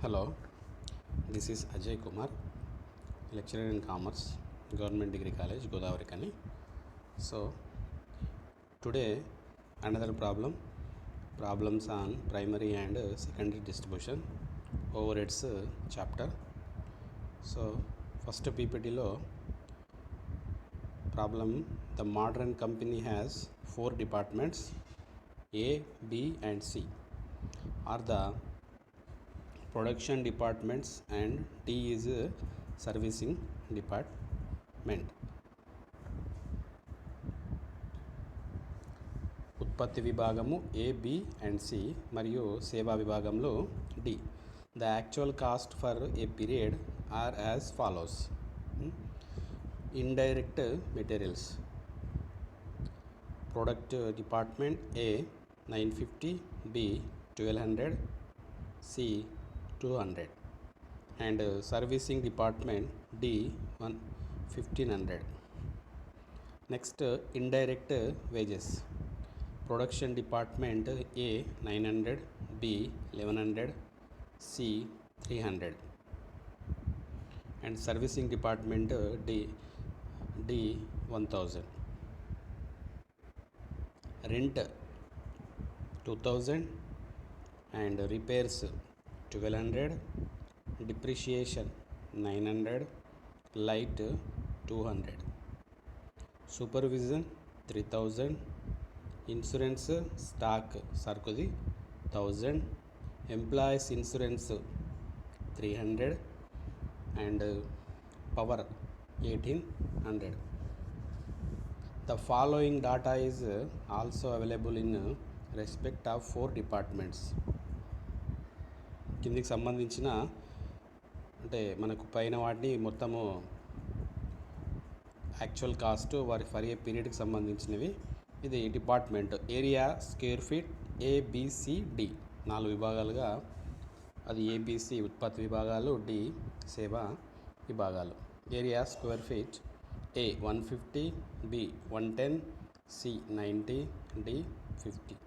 Hello, this is Ajay Kumar, lecturer in Commerce, Government Degree College, Godavari Kani. So, today another problems on primary and secondary distribution over its chapter. So, first PPT lo problem, the modern company has 4 departments A, B and C are the production departments and D is a servicing department. ఉత్పత్తి విభాగము ఏ, B and C మరియు సేవా విభాగంలో D. The actual cost for a period are as follows. Indirect materials product department A 950, B 1200, C 200 and servicing department D 1500. Next, indirect wages production department A 900, B 1100, C 300 and servicing department D 1000. Rent 2000 and repairs 1200, depreciation 900, light 200, supervision 3000, insurance stock sarkudi 1000, employees insurance 300 and power 1800. The following data is also available in respect of 4 departments. కిందికి సంబంధించిన అంటే మనకు పైన వాటిని మొత్తము actual cost వారి for a పీరియడ్కి సంబంధించినవి. ఇది department area square feet ABCD 4 విభాగాలుగా, అది ఏబిసి ఉత్పత్తి విభాగాలు, డి సేవా విభాగాలు. Area square feet A 150, B 110, C 90, D 50.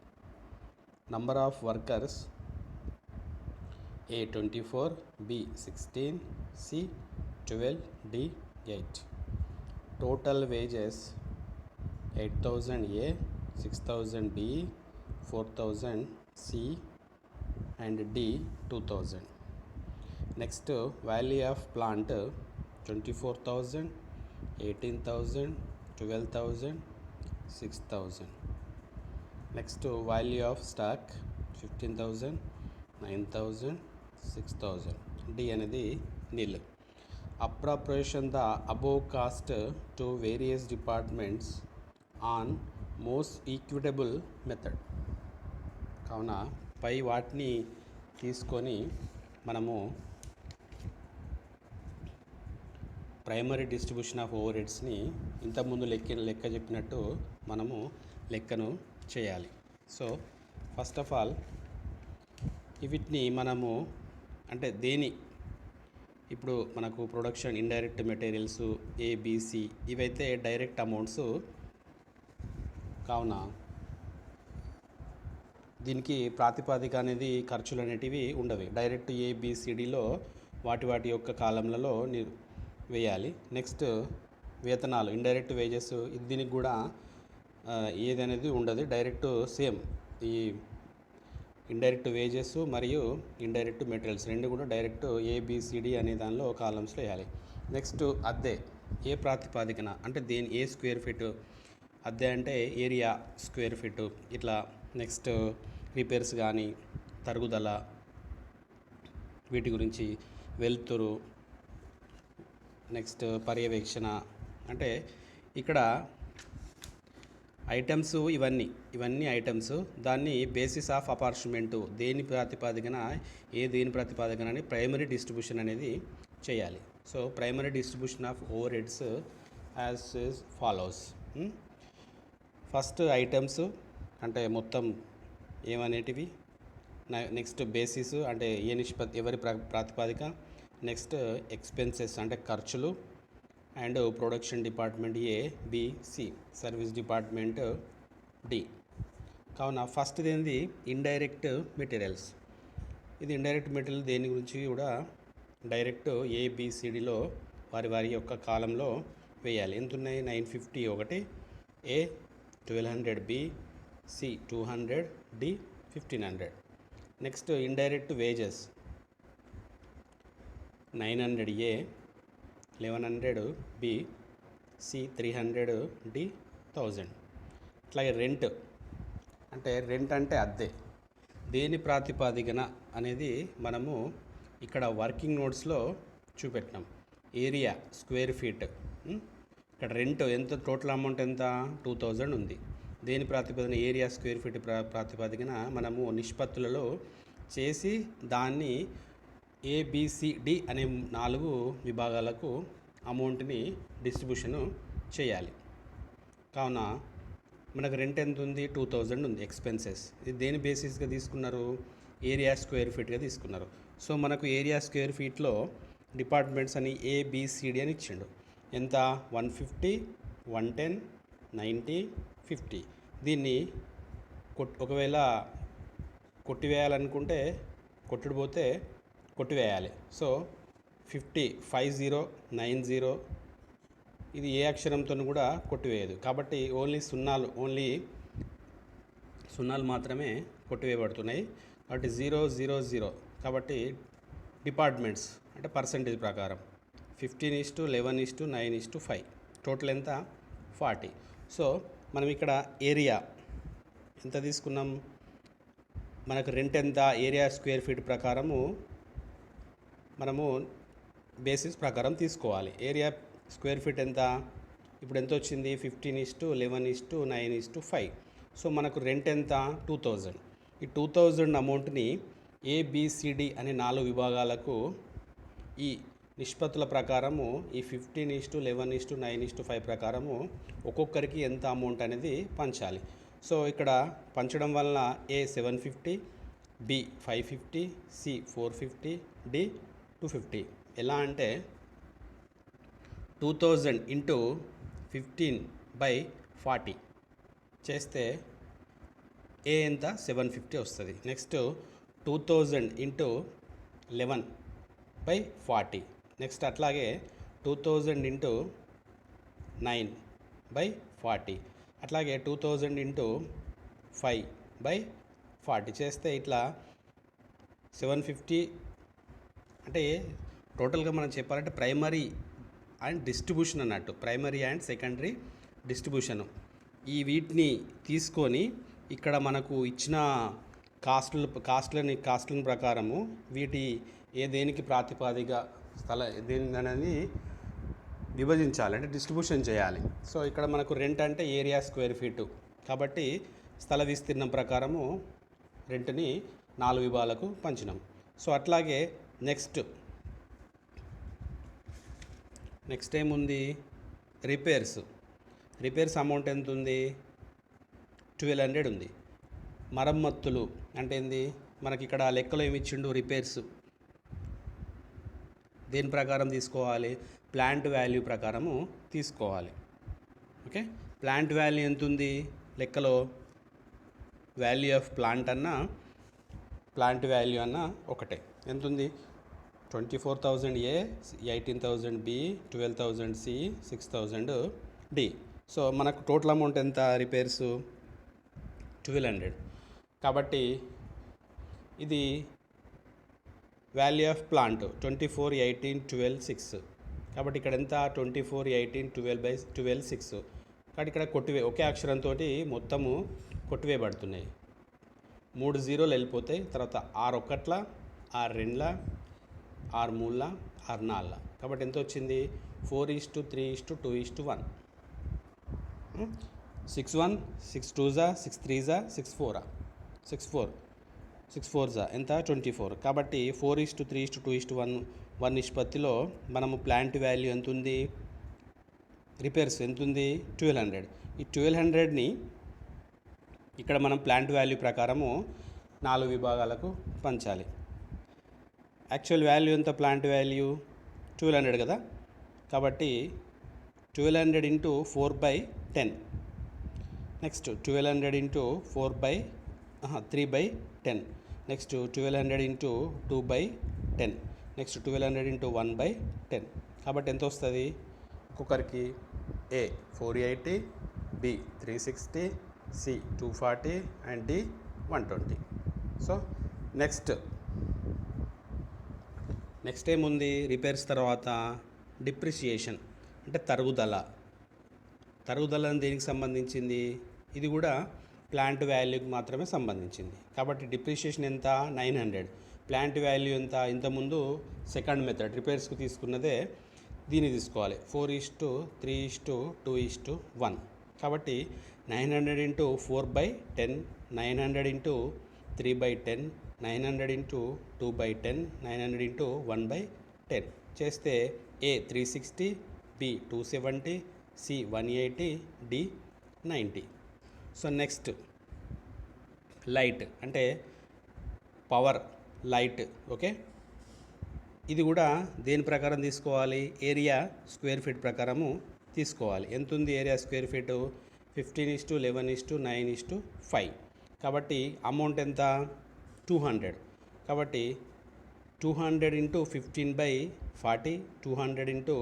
Number of workers A 24, B 16, C 12, D 8. Total wages 8000 A, 6000 B, 4000 C and D 2000. Next, value of plant 24,000, 18,000, 12,000, 6,000. Next, value of stock 15,000, 9,000, 6,000. D అనేది nil. Appropriation the above cost to various departments on most equitable method. కావున పై వాటిని తీసుకొని మనము primary distribution of over హెడ్స్ని ఇంతకుముందు లెక్క చెప్పినట్టు మనము లెక్కను చేయాలి. సో ఫస్ట్ ఆఫ్ ఆల్ వీటిని మనము అంటే ఇప్పుడు మనకు ప్రొడక్షన్ ఇండైరెక్ట్ మెటీరియల్స్ ఏబిసి ఇవైతే డైరెక్ట్ అమౌంట్స్. కావున దీనికి ప్రాతిపదిక అనేది ఖర్చులు అనేటివి ఉండవు. డైరెక్ట్ ఏబిసిడిలో వాటి యొక్క కాలంలలో వేయాలి. నెక్స్ట్ వేతనాలు ఇండైరెక్ట్ వేజెస్, దీనికి కూడా ఏదనేది ఉండదు. డైరెక్ట్ సేమ్ ఈ ఇండైరెక్ట్ వేజెస్ మరియు ఇండైరెక్ట్ మెటీరియల్స్ రెండు కూడా డైరెక్ట్ ఏబిసిడి అనే దానిలో కాలమ్స్లో వేయాలి. నెక్స్ట్ అద్దె ఏ ప్రాతిపాదికన అంటే ఏ స్క్వేర్ ఫీట్ అద్దె అంటే ఏరియా స్క్వేర్ ఫీట్ ఇట్లా. నెక్స్ట్ రిపేర్స్ కానీ తరుగుదల వీటి గురించి, వెలుతురు, నెక్స్ట్ పర్యవేక్షణ అంటే ఇక్కడ ఐటమ్స్ ఇవన్నీ ఐటమ్స్. దాన్ని బేసిస్ ఆఫ్ అపార్ట్మెంట్ దేని ప్రాతిపాదికన అని ప్రైమరీ డిస్ట్రిబ్యూషన్ అనేది చేయాలి. So primary distribution of over heads as follows. First items అంటే మొత్తం ఏమనేటివి. నెక్స్ట్ బేసిస్ అంటే ఏ నిష్పత్తి ఎవరి ప్రాతిపాదిక. నెక్స్ట్ ఎక్స్పెన్సెస్ అంటే ఖర్చులు and production department A, B, C, service department D. కావున ఫస్ట్ ఏంది ఇండైరెక్ట్ మెటీరియల్స్. ఇది ఇండైరెక్ట్ మెటీరియల్ దేని గురించి కూడా డైరెక్ట్ ఏబిసిడిలో వారి యొక్క కాలంలో వేయాలి. ఎంత ఉన్నాయి? 950 ఒకటి, A 1200, B C 200, D 1500. Next indirect wages 900 A, 1100 B, C 300, D 1000. అట్లాగే రెంట్ అంటే అద్దె. దేని ప్రాతిపాదికన అనేది మనము ఇక్కడ వర్కింగ్ నోట్స్లో చూపెట్టినాం. Area square feet. ఇక్కడ రెంట్ ఎంత, టోటల్ అమౌంట్ ఎంత? 2000 ఉంది. దేని ప్రాతిపదికన? ఏరియా స్క్వేర్ ఫీట్ ప్రాతిపదికన మనము నిష్పత్తులలో చేసి దాన్ని ఏబిసిడి అనే 4 విభాగాలకు అమౌంట్ని డిస్ట్రిబ్యూషను చేయాలి. కావున మనకు రెంట్ ఎంత ఉంది? 2000 ఉంది ఎక్స్పెన్సెస్. ఇది దేని బేసిస్గా తీసుకున్నారు? ఏరియా స్క్వేర్ ఫీట్గా తీసుకున్నారు. సో మనకు ఏరియా స్క్వేర్ ఫీట్లో డిపార్ట్మెంట్స్ అని ఏబిసిడి అని ఇచ్చిండు. ఎంత? 150, 110, 90, 50. దీన్ని ఒకవేళ కొట్టివేయాలనుకుంటే కొట్టుడుపోతే కొట్టివేయాలి. సో 50, 50, 90 ఇది ఏ అక్షరంతో కూడా కొట్టివేయదు. కాబట్టి ఓన్లీ సున్నాలు మాత్రమే కొట్టివేయబడుతున్నాయి. కాబట్టి 0, 0, 0. కాబట్టి డిపార్ట్మెంట్స్ అంటే పర్సంటేజ్ ప్రకారం 15:11:9:5. టోటల్ ఎంత? 40. సో మనం ఇక్కడ ఏరియా ఎంత తీసుకున్నాం? మనకు రెంట్ ఎంత? ఏరియా స్క్వేర్ ఫీట్ ప్రకారము మనము బేసిస్ ప్రకారం తీసుకోవాలి. ఏరియా స్క్వేర్ ఫీట్ ఎంత? ఇప్పుడు ఎంత వచ్చింది? 15:11:9:5. సో మనకు రెంట్ ఎంత? 2000. ఈ 2000 అమౌంట్ని ఏబిసిడి అనే 4 విభాగాలకు ఈ నిష్పత్తుల ప్రకారము ఈ 15:11:9:5 ప్రకారము ఒక్కొక్కరికి ఎంత అమౌంట్ అనేది పంచాలి. సో ఇక్కడ పంచడం వలన ఏ 750, బి 550, సి 450, డి 250. ఎలా అంటే 2000 ఇంటూ 15/40 చేస్తే ఏ ఎంత? 750 వస్తుంది. Next 2000 into 11/40. నెక్స్ట్ అట్లాగే 2000 ఇంటూ 9/40. అట్లాగే 2000 ఇంటూ 5/40 చేస్తే ఇట్లా 750. అంటే టోటల్గా మనం చెప్పాలంటే ప్రైమరీ అండ్ డిస్ట్రిబ్యూషన్ అన్నట్టు. Primary and secondary distribution. ఈ వీటిని తీసుకొని ఇక్కడ మనకు ఇచ్చిన కాస్ట్లని ప్రకారము వీటి దేనికి ప్రాతిపాదిక దేనికనేది విభజించాలి, అంటే డిస్ట్రిబ్యూషన్ చేయాలి. సో ఇక్కడ మనకు రెంట్ అంటే ఏరియా స్క్వేర్ ఫీటు కాబట్టి స్థల విస్తీర్ణం ప్రకారము రెంట్ని 4 విభాగాలకు పంచినాం. సో అట్లాగే నెక్స్ట్ ఏముంది? రిపేర్స్ అమౌంట్ ఎంత ఉంది? 1200 ఉంది. మరమ్మతులు అంటే ఏంది? మనకి ఇక్కడ లెక్కలో ఏమి ఇచ్చిండు? రిపేర్స్ దేని ప్రకారం తీసుకోవాలి? ప్లాంట్ వాల్యూ ప్రకారము తీసుకోవాలి. ఓకే, ప్లాంట్ వాల్యూ ఎంత ఉంది లెక్కలో? వాల్యూ ఆఫ్ ప్లాంట్ అన్నా ప్లాంట్ వాల్యూ అన్నా ఒకటే. ఎంత ఉంది? 24,000 ఏ, 18,000 బి, 12,000 సి, 6,000 డి. సో మనకు టోటల్ అమౌంట్ ఎంత? రిపేర్స్ 1200. కాబట్టి ఇది వాల్యూ ఆఫ్ ప్లాంట్ 24, 18, 12, 6. కాబట్టి ఇక్కడ ఎంత? 24, 18, 12 6. కాబట్టి ఇక్కడ ఒకే అక్షరంతో మొత్తము కొట్టివేయబడుతున్నాయి. 3 జీరోలు వెళ్ళిపోతాయి. తర్వాత 6 ఒకట్ల, 6 రెండ్ల, 6 మూడుల, 6 నాలుగుల. కాబట్టి ఎంత వచ్చింది? 4:3:2:1. 6 1, 6 2 జా, 6 3 జా, 6 4 6 4 జా ఎంత? 24. కాబట్టి 4:3:2:1 నిష్పత్తిలో మనము ప్లాంట్ వాల్యూ ఎంత ఉంది? రిపేర్స్ ఎంత ఉంది? 1200. ఈ 1200ని ఇక్కడ మనం ప్లాంట్ వాల్యూ ప్రకారము 4 విభాగాలకు పంచాలి. యాక్చువల్ వాల్యూ ఎంత? ప్లాంట్ వాల్యూ 1200 కదా. కాబట్టి 1200 into 4/10. Next 1200 into 3/10. Next 1200 into 2/10, next 1200 into 1/10. కాబట్టి ఎంత వస్తుంది ఒక్కొక్కరికి? A 480, B 360, C 240 and D 120. So next ఏముంది? రిపేర్స్ తర్వాత డిప్రిసియేషన్ అంటే తరుగుదల దేనికి సంబంధించింది? ఇది కూడా ప్లాంట్ వాల్యూకి మాత్రమే సంబంధించింది. కాబట్టి డిప్రిసియేషన్ ఎంత? 900. ప్లాంట్ వాల్యూ ఎంత? ఇంతకుముందు సెకండ్ మెథడ్ రిపేర్స్కి తీసుకున్నదే దీన్ని తీసుకోవాలి. 4:3:2:1. కాబట్టి 900 ఇంటూ 4/10, 900 ఇంటూ 3/10, 900 ఇంటూ 2/10, 900 ఇంటూ 1/10 చేస్తే A 360, B 270, C 180, D 90. So next light అంటే పవర్ లైట్. ఓకే, ఇది కూడా దేని ప్రకారం తీసుకోవాలి? ఏరియా స్క్వేర్ ఫీట్ ప్రకారము తీసుకోవాలి. ఎంత ఉంది ఏరియా స్క్వేర్ ఫీటు? 15:11:9:5. కాబట్టి అమౌంట్ ఎంత? 200. కాబట్టి 200 ఇంటూ 15/40, 200 ఇంటూ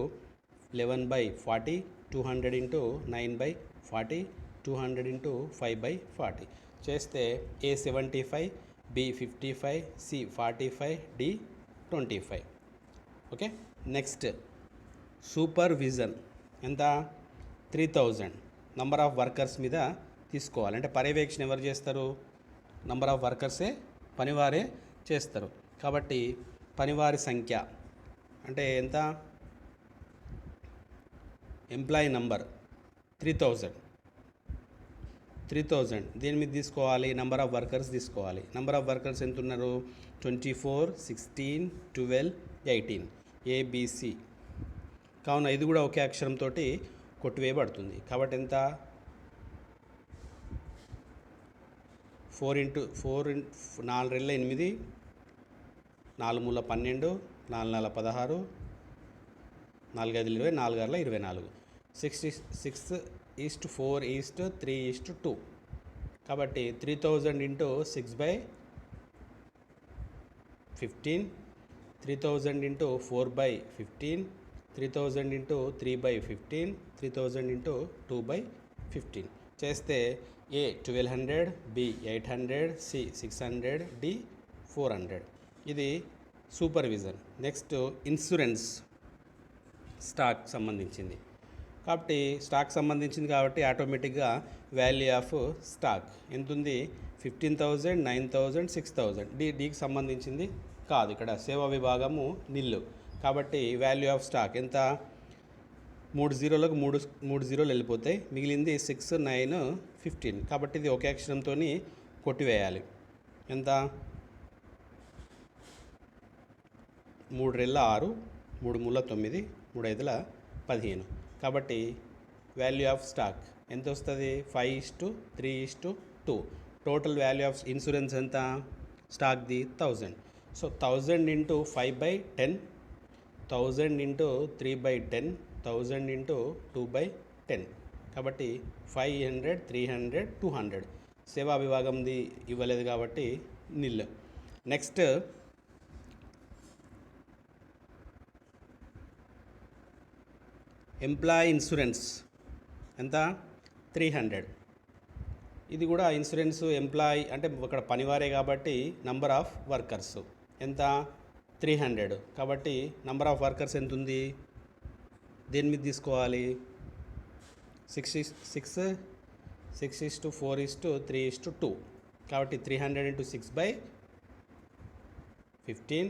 11/40, 200 ఇంటూ 9/40, 200 ఇంటూ 5/40 చేస్తే A 75, B 55, C 45, D 25. Okay, next supervision ఎంత? 3000 నంబర్ ఆఫ్ వర్కర్స్ మీద తీసుకోవాలి. అంటే పర్యవేక్షణ ఎవరు చేస్తారు? నంబర్ ఆఫ్ వర్కర్సే, పనివారే చేస్తారు. కాబట్టి పనివారి సంఖ్య అంటే ఎంత? ఎంప్లాయీ నంబర్ 3000 దీని మీద తీసుకోవాలి. నంబర్ ఆఫ్ వర్కర్స్ తీసుకోవాలి. నంబర్ ఆఫ్ వర్కర్స్ ఎంత ఉన్నారు? 24, 16, 12, 18 ఏబిసి. కావున ఇది కూడా ఒకే అక్షరంతో కొట్టివేయబడుతుంది. కాబట్టి ఎంత? 4 ఇంటూ 4 4 రెళ్ళ 8, 4 మూల 12, 4 నాల 16, 4 5 20, 4 6 24. 66:4:3:2. కాబట్టి 3000 ఇంటూ 6/15, 3000 ఇంటూ 4/15, 3000 ఇంటూ 3/15, 3000 ఇంటూ 2/15 చేస్తే ఏ 1200, బి 800, సి 600, డి 400. ఇది సూపర్విజన్. నెక్స్ట్ ఇన్సూరెన్స్ స్టాక్ సంబంధించింది. కాబట్టి స్టాక్ సంబంధించింది కాబట్టి ఆటోమేటిక్గా వాల్యూ ఆఫ్ స్టాక్ ఎంత ఉంది? 15,000, 9,000, 6,000. డీకి సంబంధించింది కాదు. ఇక్కడ సేవా విభాగము నిల్లు. కాబట్టి వాల్యూ ఆఫ్ స్టాక్ ఎంత? 3 జీరోలకు 3 జీరోలు వెళ్ళిపోతాయి. మిగిలింది 6, 9, 15. కాబట్టి ఇది ఒకే అక్షరంతో కొట్టివేయాలి. ఎంత? 3 రెళ్ళ 6, 3 మూల 9, 3 5ల 15. కాబట్టి వాల్యూ ఆఫ్ స్టాక్ ఎంత వస్తుంది? 5:3:2. టోటల్ వాల్యూ ఆఫ్ ఇన్సూరెన్స్ ఎంత? స్టాక్ది 1000. So 1000 into 5/10, 1000 into 3/10, 1000 into 2/10. కాబట్టి 500, 300, 200. సేవా విభాగంది ఇవ్వలేదు కాబట్టి నిల్. నెక్స్ట్ ఎంప్లాయీ ఇన్సూరెన్స్ ఎంత? 300. ఇది కూడా ఇన్సూరెన్స్ ఎంప్లాయీ అంటే ఇక్కడ పనివారే కాబట్టి నంబర్ ఆఫ్ వర్కర్స్ ఎంత? 300. కాబట్టి నంబర్ ఆఫ్ వర్కర్స్ ఎంత ఉంది? దేని మీద తీసుకోవాలి? 6:4:3:2. కాబట్టి 300 ఇంటూ 6/15,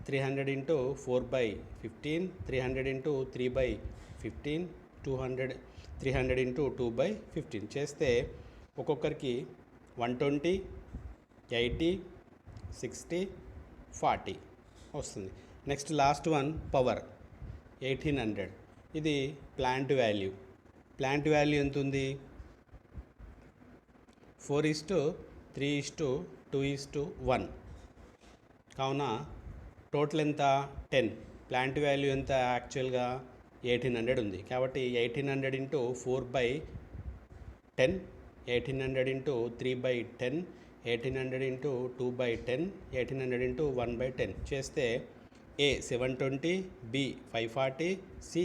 300 ఇంటూ 4/15, 300 ఇంటూ 3/15, 300 ఇంటూ 2/15 చేస్తే ఒక్కొక్కరికి 120, 80, 60, 40 వస్తుంది. Next last one power 1800. ఇది ప్లాంట్ వాల్యూ. ప్లాంట్ వాల్యూ ఎంత ఉంది? 4:3:2:1. కావున టోటల్ ఎంత? 10. ప్లాంట్ వాల్యూ ఎంత? యాక్చువల్గా 1800 ఉంది. కాబట్టి 1800 ఇంటూ 4/10, 1800 ఇంటూ 3/10, 1800 ఇంటూ 2/10, 1800 ఇంటూ 1/10 చేస్తే ఏ 720, బి 540, సి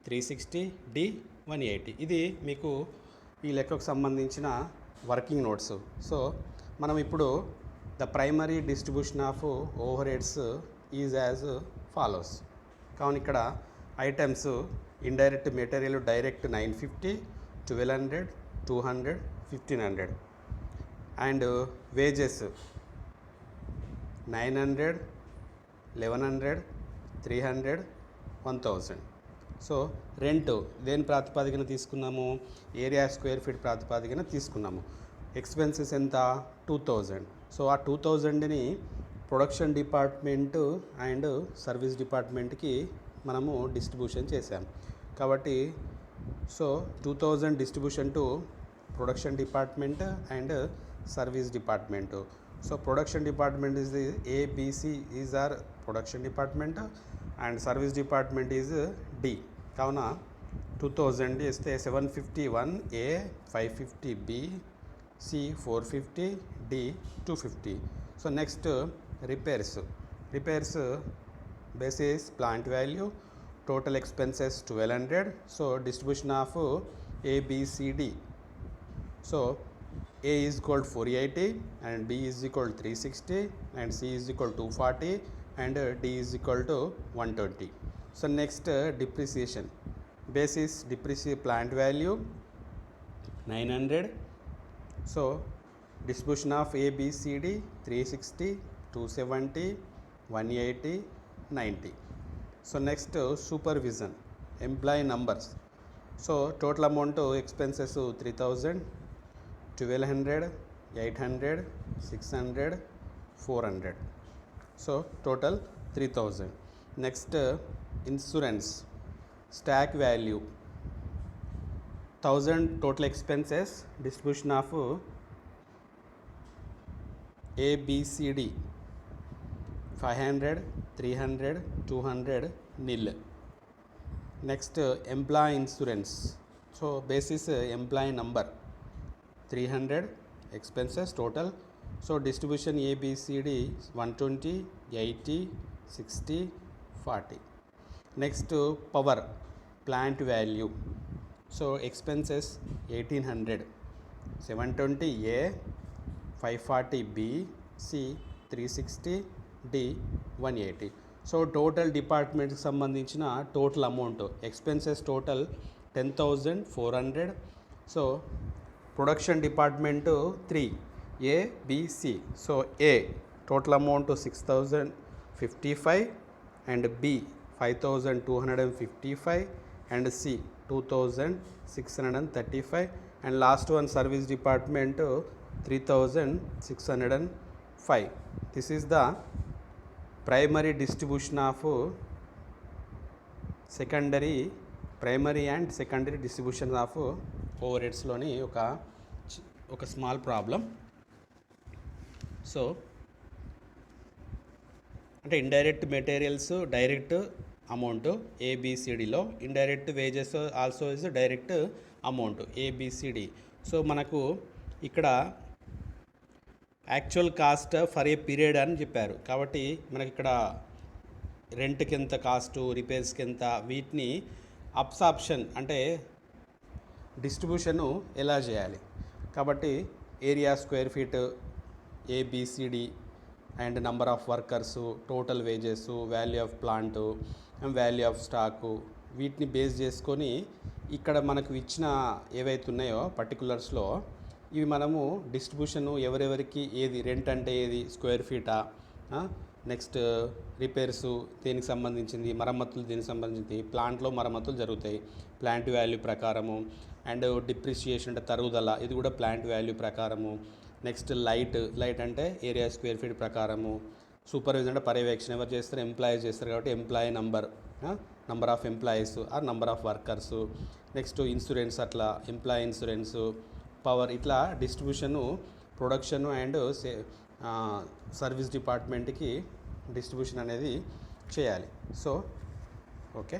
360, డి 180. ఇది మీకు ఈ లెక్కకు సంబంధించిన వర్కింగ్ నోట్స్. సో మనం ఇప్పుడు the primary distribution of over heads is as follows. కావున ఇక్కడ items indirect material direct 950, 1200, 200, 1500 and wages 900, 1100, 300, 1000. So rent దేని ప్రాతిపదికన తీసుకున్నాము? ఏరియా స్క్వేర్ ఫీట్ ప్రాతిపదికన తీసుకున్నాము. ఎక్స్పెన్సెస్ ఎంత? 2000. సో ఆ 2000ని ప్రొడక్షన్ డిపార్ట్మెంట్ అండ్ సర్వీస్ డిపార్ట్మెంట్కి మనము డిస్ట్రిబ్యూషన్ చేసాం. కాబట్టి so 2000 distribution to production department and service department. So production department is ABC is or production department and service department is D. కావున 2000 ఇస్తే 751 A, 550 B, C 450, D 250. So next repairs basis plant value, total expenses 1200. So distribution of A, B, C, D. So A is equal to 480 and B is equal to 360 and C is equal to 240 and D is equal to 120. So next depreciation. Basis depreciate plant value 900. So distribution of A, B, C, D 360, 270, 180, 90. So next supervision, employee numbers. So total amount expenses 3000, 1200, 800, 600, 400. So total 3000. Next insurance, stack value 1000 total expenses, distribution of A, B, C, D 500, 300, 200, nil. Next employee insurance. So basis employee number 300 expenses total. So distribution A, B, C, D 120, 80, 60, 40. Next power plant value. So expenses 1800, 720 A, 540 B, C 360, D 180. So total డిపార్ట్మెంట్కి సంబంధించిన total amount expenses total 10,400. So production department 3 A, B, C. So A total amount 6055 and B 5255 and C 2635 and last one service department 3605. This is the primary distribution of primary and secondary distribution of ఓవర్ హెడ్స్లోని ఒక small problem. So అంటే indirect materials direct amount ఏబిసిడిలో, indirect wages also is direct amount ABCD. So మనకు ఇక్కడ actual cost for a period అని చెప్పారు. కాబట్టి మనకి ఇక్కడ రెంట్కి ఎంత కాస్టు, రిపేర్స్కి ఎంత, వీటిని అబ్సార్ప్షన్ అంటే డిస్ట్రిబ్యూషను ఎలా చేయాలి. కాబట్టి area square feet ABCD and number of workers, total wages, value of plant, value of stock, వీటిని బేస్ చేసుకొని ఇక్కడ మనకు ఇచ్చిన ఏవైతే ఉన్నాయో పర్టికులర్స్లో ఇవి మనము డిస్ట్రిబ్యూషను ఎవరెవరికి ఏది, రెంట్ అంటే ఏది, స్క్వేర్ ఫీటా, నెక్స్ట్ రిపేర్సు దేనికి సంబంధించింది, మరమ్మతులు దేనికి సంబంధించింది, ప్లాంట్లో మరమ్మతులు జరుగుతాయి ప్లాంట్ వాల్యూ ప్రకారము, అండ్ డిప్రిసియేషన్ అంటే తరుగుదల, ఇది కూడా ప్లాంట్ వాల్యూ ప్రకారము. నెక్స్ట్ లైట్ అంటే ఏరియా స్క్వేర్ ఫీట్ ప్రకారము. సూపర్విజన్ అంటే పర్యవేక్షణ ఎవరు చేస్తారు? ఎంప్లాయీస్ చేస్తారు. కాబట్టి employee number of employees or number of workers. Next insurance, అట్లా ఎంప్లాయీ ఇన్సూరెన్సు, పవర్, ఇట్లా డిస్ట్రిబ్యూషను ప్రొడక్షన్ అండ్ సర్వీస్ డిపార్ట్మెంట్కి డిస్ట్రిబ్యూషన్ అనేది చేయాలి. So okay.